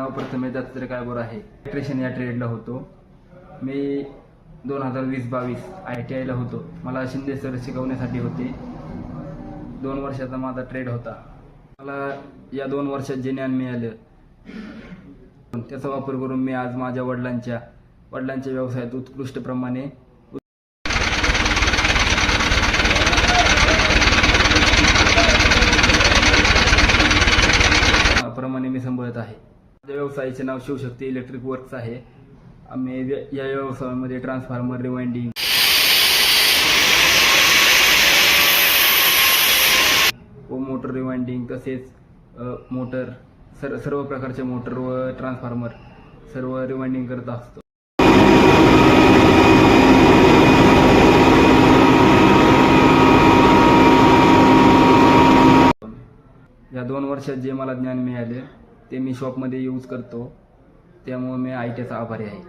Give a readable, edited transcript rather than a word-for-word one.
नाव प्रथमेश दत्तात्रय कायबोर आहे. इलेक्ट्रिशियन या ट्रेडला होतो. मी 2020-22 ITIला होतो. मला शिंदे सर शिकवण्यासाठी होते. 2 वर्षाचा माझा ट्रेड होता. मला या 2 वर्षात जे ज्ञान मिळालं त्याचा वापर करून मी आज माझ्या वडिलांच्या व्यवसायात उत्कृष्टप्रमाणे मी सांभाळत आहे. माझ्या व्यवसायाचे नाव शिवशक्ती इलेक्ट्रिक वर्क्स आहे. आम्ही या व्यवसायामध्ये ट्रान्सफॉर्मर, रिवाइंडिंग व मोटर रिवाइंडिंग तसेच मोटर सर्व प्रकारचे मोटर व ट्रान्सफॉर्मर सर्व रिवाइंडिंग करत असतो. या 2 वर्षात जे मला ज्ञान मिळाले ते मी शॉपमध्ये यूज करतो. त्यामुळे मी ITIचा आभारी आहे.